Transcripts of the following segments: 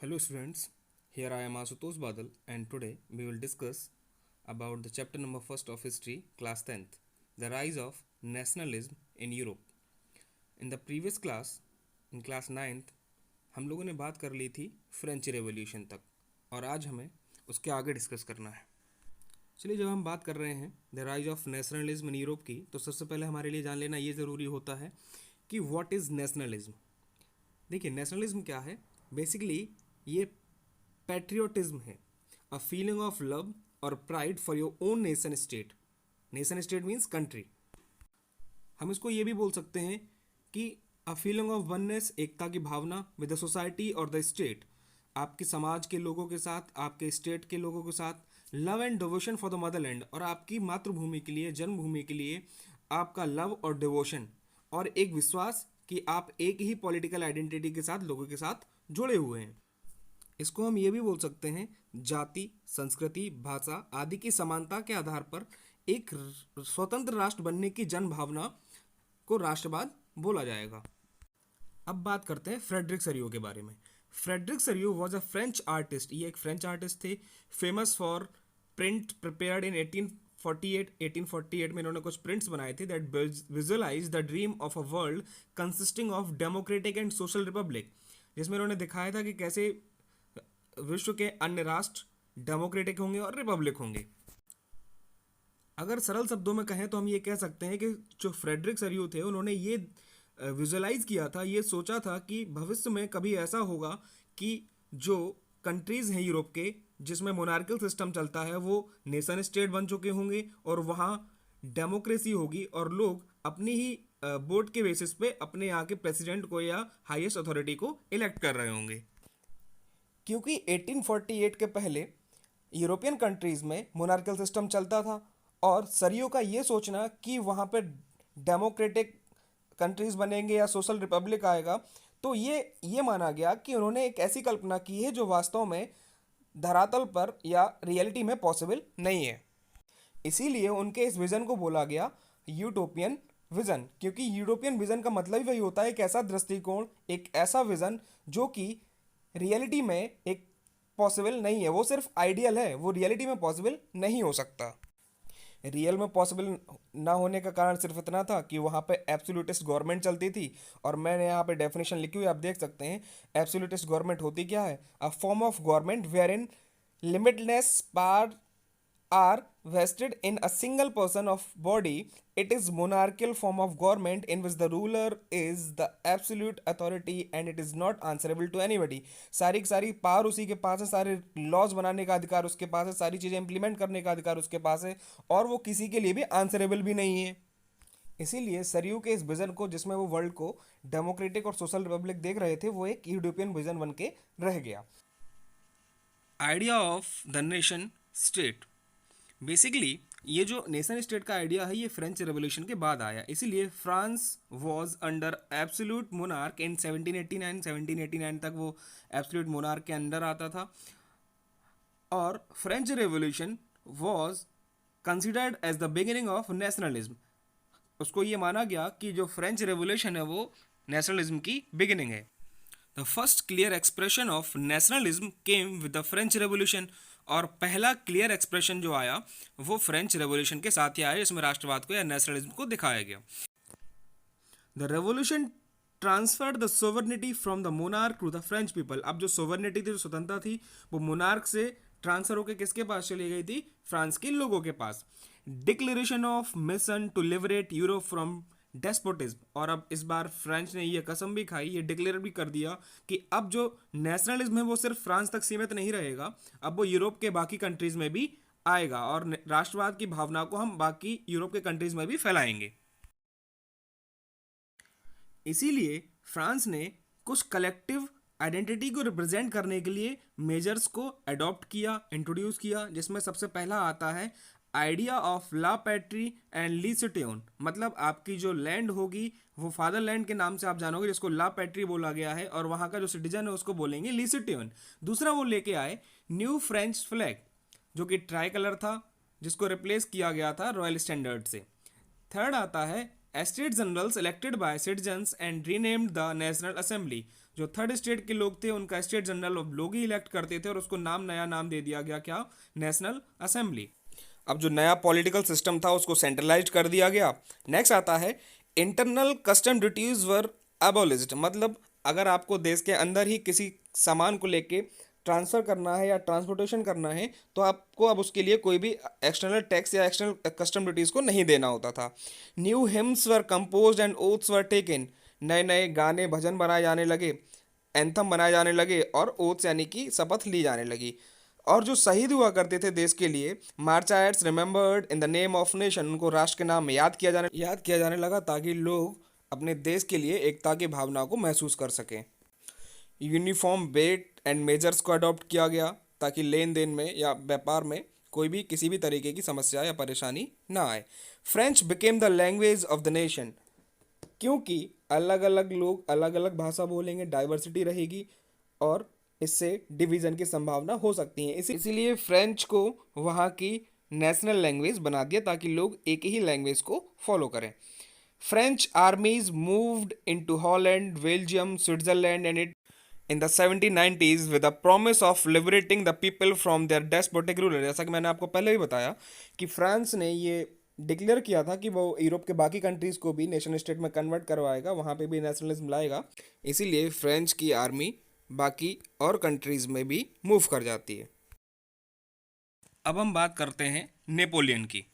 Hello students, here I am Asutosh Badal and today we will discuss about the chapter number 1st of history, class 10th, the rise of nationalism in Europe. In the previous class, in class 9th, हम लोगों ने बात कर ली थी French revolution तक और आज हमें उसके आगे डिस्कस करना है। चलिए, जब हम बात कर रहे हैं the rise of nationalism in Europe की, तो सबसे पहले हमारे लिए जान लेना ये ज़रूरी होता है कि व्हाट इज़ नेशनलिज्म। देखिए, नेशनलिज्म क्या है। बेसिकली ये पैट्रियोटिज्म है, अ फीलिंग ऑफ लव और pride for your own nation state. Nation state means country. हम इसको ये भी बोल सकते हैं कि अ फीलिंग ऑफ वननेस, एकता की भावना विद द सोसाइटी और द स्टेट, आपके समाज के लोगों के साथ, आपके स्टेट के लोगों के साथ। Love and devotion for the Motherland, और आपकी मातृभूमि के लिए, जन्मभूमि के लिए आपका लव और डिवोशन, और एक विश्वास कि आप एक ही पॉलिटिकल आइडेंटिटी के साथ, लोगों के साथ जुड़े हुए हैं। इसको हम ये भी बोल सकते हैं जाति, संस्कृति, भाषा आदि की समानता के आधार पर एक स्वतंत्र राष्ट्र बनने की जन भावना को राष्ट्रवाद बोला जाएगा। अब बात करते हैं फ्रेडरिक सरियो के बारे में। Frederic Sorrieu was a French artist. ये एक फ्रेंच आर्टिस्ट थे, famous for print prepared in 1848 में इन्होंने कुछ प्रिंट्स बनाए थे that visualise the dream of a world consisting of democratic and social republic, जिसमें इन्होंने दिखाया था कि कैसे विश्व के अन्य राष्ट्र डेमोक्रेटिक होंगे और रिपब्लिक होंगे। अगर सरल शब्दों में कहें तो हम ये कह सकते हैं कि जो फ्रेडरिक सरियो थे, उन्होंने ये विजुअलाइज किया था, ये सोचा था कि भविष्य में कभी ऐसा होगा कि जो कंट्रीज़ हैं यूरोप के जिसमें मोनार्कल सिस्टम चलता है, वो नेशन स्टेट बन चुके होंगे और वहाँ डेमोक्रेसी होगी और लोग अपनी ही वोट के बेसिस पे अपने यहाँ के प्रेसिडेंट को या हाईएस्ट अथॉरिटी को इलेक्ट कर रहे होंगे। क्योंकि 1848 के पहले यूरोपियन कंट्रीज़ में मोनार्कल सिस्टम चलता था और सरियो का ये सोचना कि वहाँ पे डेमोक्रेटिक कंट्रीज़ बनेंगे या सोशल रिपब्लिक आएगा, तो ये माना गया कि उन्होंने एक ऐसी कल्पना की है जो वास्तव में धरातल पर या रियलिटी में पॉसिबल नहीं है। इसीलिए उनके इस विज़न को बोला गया यूटोपियन विज़न, क्योंकि यूरोपियन विज़न का मतलब ही वही होता है, एक ऐसा दृष्टिकोण, एक ऐसा विज़न जो कि रियलिटी में एक पॉसिबल नहीं है। वो सिर्फ आइडियल है, वो रियलिटी में पॉसिबल नहीं हो सकता। रियल में पॉसिबल ना होने का कारण सिर्फ इतना था कि वहाँ पे एब्सोल्यूटिस्ट गवर्नमेंट चलती थी, और मैंने यहाँ पे डेफिनेशन लिखी हुई, आप देख सकते हैं। एब्सोल्यूटिस्ट गवर्नमेंट होती क्या है? A form of government where in limitless power are vested in a single person of body. It is monarchical form of government in which the ruler is the absolute authority and it is not answerable to anybody. सारी की सारी power उसी के पास है, सारे laws बनाने का अधिकार उसके पास है, सारी चीज़ें इंप्लीमेंट करने का अधिकार उसके पास है, और वो किसी के लिए भी आंसरेबल भी नहीं है। इसीलिए सरियू के इस विजन को, जिसमें वो वर्ल्ड को डेमोक्रेटिक और सोशल रिपब्लिक देख रहे थे, वो एक यूरोपियन विजन बन के रह गया। Idea of the nation state, basically ये जो नेशन स्टेट का आइडिया है, ये फ्रेंच रेवोल्यूशन के बाद आया। इसीलिए France was under absolute monarch in 1789 तक वो एब्सोल्यूट मोनार्क के अंडर आता था, और French revolution was considered as the beginning of nationalism. उसको ये माना गया कि जो फ्रेंच रेवोल्यूशन है वो नेशनलिज्म की बिगिनिंग है। The first clear expression of nationalism came with the French revolution, और पहला क्लियर एक्सप्रेशन जो आया वो फ्रेंच रेवोल्यूशन के साथ ही आया, जिसमें राष्ट्रवाद को या नेशनलिज्म को दिखाया गया। The revolution transferred the sovereignty from the monarch to the French people. अब जो सोवर्निटी थी, जो स्वतंत्रता थी, वो मोनार्क से ट्रांसफर होकर किसके पास चली गई थी? फ्रांस के लोगों के पास। Declaration of mission to liberate Europe from despotism, और अब इस बार फ्रेंच ने ये कसम भी खाई, ये डिक्लेयर भी कर दिया कि अब जो नेशनलिज्म है वो सिर्फ फ्रांस तक सीमित नहीं रहेगा, अब वो यूरोप के बाकी कंट्रीज में भी आएगा, और राष्ट्रवाद की भावना को हम बाकी यूरोप के कंट्रीज में भी फैलाएंगे। इसीलिए फ्रांस ने कुछ कलेक्टिव आइडेंटिटी को रिप्रेजेंट करने के लिए मेजर्स को अडॉप्ट किया, इंट्रोड्यूस किया, जिसमें सबसे पहला आता है आइडिया ऑफ ला पैट्री एंड ली सिटियोन। मतलब आपकी जो लैंड होगी वो फादरलैंड के नाम से आप जानोगे, जिसको ला पैट्री बोला गया है, और वहाँ का जो सिटीजन है उसको बोलेंगे ली सिटियोन। दूसरा वो लेके आए न्यू फ्रेंच फ्लैग, जो कि ट्राई कलर था, जिसको रिप्लेस किया गया था रॉयल स्टैंडर्ड से। थर्ड आता है state generals elected by citizens and renamed the national assembly. जो थर्ड स्टेट के लोग थे उनका स्टेट जनरल लोग ही इलेक्ट करते थे और उसको नया नाम दे दिया गया, क्या? National assembly. अब जो नया पॉलिटिकल सिस्टम था उसको सेंट्रलाइज कर दिया गया। नेक्स्ट आता है इंटरनल कस्टम ड्यूटीज वर एबोलिश्ड। मतलब अगर आपको देश के अंदर ही किसी सामान को लेके ट्रांसफ़र करना है या ट्रांसपोर्टेशन करना है तो आपको अब उसके लिए कोई भी एक्सटर्नल टैक्स या एक्सटर्नल कस्टम ड्यूटीज़ को नहीं देना होता था। New hymns were composed and oaths were taken. नए नए गाने भजन बनाए जाने लगे, एंथम बनाए जाने लगे और ओथ्स यानी कि शपथ ली जाने लगी। और जो शहीद हुआ करते थे देश के लिए, martyrs remembered in the name of nation, उनको राष्ट्र के नाम में याद किया जाने लगा ताकि लोग अपने देश के लिए एकता की भावना को महसूस कर सकें। यूनिफॉर्म वेट एंड मेजर्स को अडॉप्ट किया गया ताकि लेन देन में या व्यापार में कोई भी किसी भी तरीके की समस्या या परेशानी ना आए। French became the language of the nation, क्योंकि अलग अलग लोग अलग अलग भाषा बोलेंगे, डाइवर्सिटी रहेगी और इससे डिवीज़न की संभावना हो सकती है। इसीलिए फ्रेंच को वहाँ की नेशनल लैंग्वेज बना दिया ताकि लोग एक ही लैंग्वेज को फॉलो करें। French आर्मीज moved into Holland, Belgium, Switzerland and it in the 1790s with the promise of liberating the people from their despotic ruler। जैसा कि मैंने आपको पहले भी बताया कि फ्रांस ने ये डिक्लेयर किया था कि वो यूरोप के बाकी कंट्रीज़ को भी नेशन स्टेट में कन्वर्ट करवाएगा, वहाँ पे भी नेशनलिज्म लाएगा। इसीलिए फ्रेंच की आर्मी बाकी और कंट्रीज़ में भी मूव कर जाती है। अब हम बात करते हैं नेपोलियन की।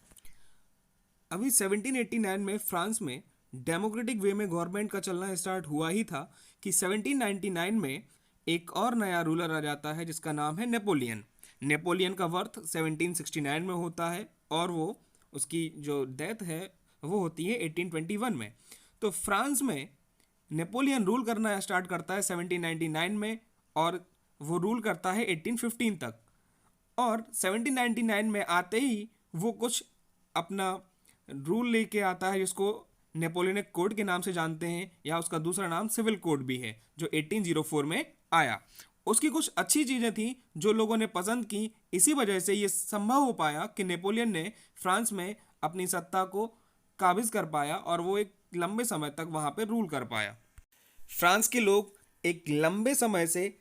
अभी 1789 में फ्रांस में डेमोक्रेटिक वे में गवर्नमेंट का चलना स्टार्ट हुआ ही था कि 1799 में एक और नया रूलर आ जाता है जिसका नाम है नेपोलियन। नेपोलियन का बर्थ 1769 में होता है और वो उसकी जो डेथ है वो होती है 1821 में। तो फ्रांस में नेपोलियन रूल करना स्टार्ट करता है 1799 में और वो रूल करता है 1815 तक। और 1799 में आते ही वो कुछ अपना रूल लेके आता है जिसको नेपोलियनिक कोड के नाम से जानते हैं या उसका दूसरा नाम सिविल कोड भी है, जो 1804 में आया। उसकी कुछ अच्छी चीज़ें थी जो लोगों ने पसंद की, इसी वजह से ये संभव हो पाया कि नेपोलियन ने फ्रांस में अपनी सत्ता को काबिज कर पाया और वो एक लंबे समय तक वहाँ पे रूल कर पाया। फ्रांस के लोग एक लंबे समय से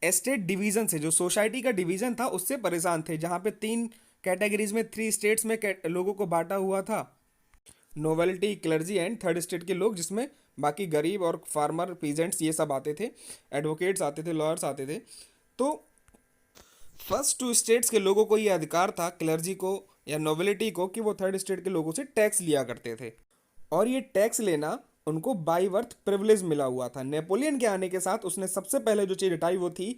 एस्टेट डिवीज़न से, जो सोसाइटी का डिवीज़न था, उससे परेशान थे, जहाँ पे 3 कैटेगरीज में 3 स्टेट्स में लोगों को बांटा हुआ था, novelty, clergy and third state के लोग, जिसमें बाकी गरीब और फार्मर, पीजेंट्स ये सब आते थे, एडवोकेट्स आते थे, लॉयर्स आते थे। तो फर्स्ट 2 स्टेट्स के लोगों को ये अधिकार था, क्लर्जी को या नोवेलिटी को, कि वो थर्ड स्टेट के लोगों से टैक्स लिया करते थे और ये टैक्स लेना उनको बाई बर्थ प्रिविलेज मिला हुआ था। नेपोलियन के आने के साथ उसने सबसे पहले जो चीज़ हटाई वो थी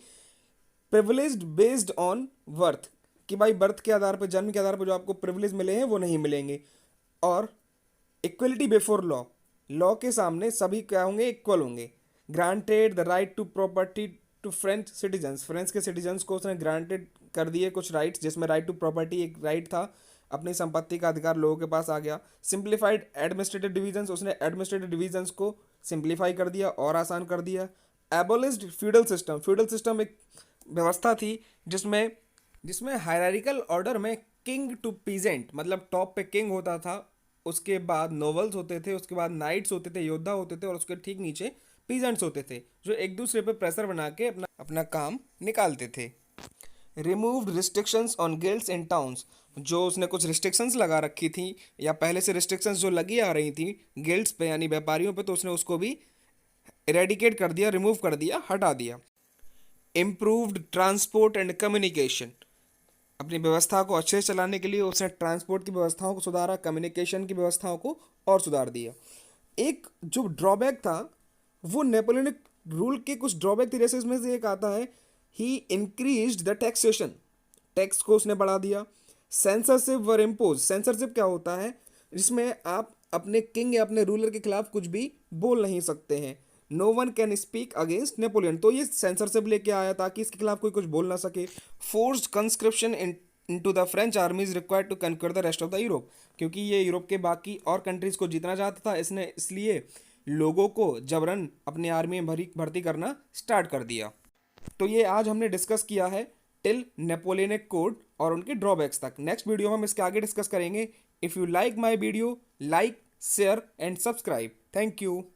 प्रिविलेज बेस्ड ऑन बर्थ, कि भाई बर्थ के आधार पर, जन्म के आधार पर जो आपको प्रिविलेज मिले हैं वो नहीं मिलेंगे। और इक्वलिटी बिफोर लॉ, लॉ के सामने सभी क्या होंगे? इक्वल होंगे। Granted the right to property to French citizens, French के सिटीजन्स को उसने ग्रांटेड कर दिए कुछ राइट्स, जिसमें राइट टू प्रॉपर्टी एक राइट था, अपनी संपत्ति का अधिकार लोगों के पास आ गया। सिंप्लीफाइड एडमिनिस्ट्रेटिव डिवीजन्स, उसने एडमिनिस्ट्रेटिव डिवीजन्स को सिंप्लीफाई कर दिया और आसान कर दिया। एबोलिश्ड फ्यूडल सिस्टम, फ्यूडल सिस्टम एक व्यवस्था थी जिसमें हायरार्किकल ऑर्डर में किंग टू पीजेंट, मतलब टॉप पे किंग होता था, उसके बाद नोबल्स होते थे, उसके बाद नाइट्स होते थे, योद्धा होते थे और उसके ठीक नीचे पीजेंट्स होते थे जो एक दूसरे पे प्रेशर बना के अपना काम निकालते थे। Removed restrictions on guilds in towns, जो उसने कुछ रिस्ट्रिक्शंस लगा रखी थी या पहले से रिस्ट्रिक्शंस जो लगी आ रही थी गिल्ड्स पे यानी व्यापारियों पे, तो उसने उसको भी इरेडिकेट कर दिया, रिमूव कर दिया, हटा दिया। इम्प्रूव्ड ट्रांसपोर्ट एंड कम्युनिकेशन, अपनी व्यवस्था को अच्छे से चलाने के लिए उसने ट्रांसपोर्ट की व्यवस्थाओं को सुधारा, कम्युनिकेशन की व्यवस्थाओं को और सुधार दिया। एक जो ड्रॉबैक था वो नेपोलियनिक रूल के कुछ ड्रॉबैक थे, जैसे इसमें से एक आता है ही इंक्रीज्ड द टैक्सेशन, टैक्स को उसने बढ़ा दिया। सेंसरशिप वर इम्पोज, सेंसरशिप क्या होता है? जिसमें आप अपने किंग या अपने रूलर के खिलाफ कुछ भी बोल नहीं सकते हैं। No one can speak against Napoleon, तो ये सेंसरशिप लेके आया ताकि इसके खिलाफ कोई कुछ बोल ना सके। Forced conscription into the French army is required to conquer the rest of the Europe, क्योंकि ये यूरोप के बाकी और कंट्रीज को जीतना चाहता था, इसने इसलिए लोगों को जबरन अपनी आर्मी में भर्ती करना स्टार्ट कर दिया। तो ये आज हमने डिस्कस किया है टिल नेपोलियनिक कोड और उनके ड्रॉबैक्स तक। नेक्स्ट वीडियो में हम इसके आगे डिस्कस करेंगे। If you like my video, like share, and subscribe. Thank you.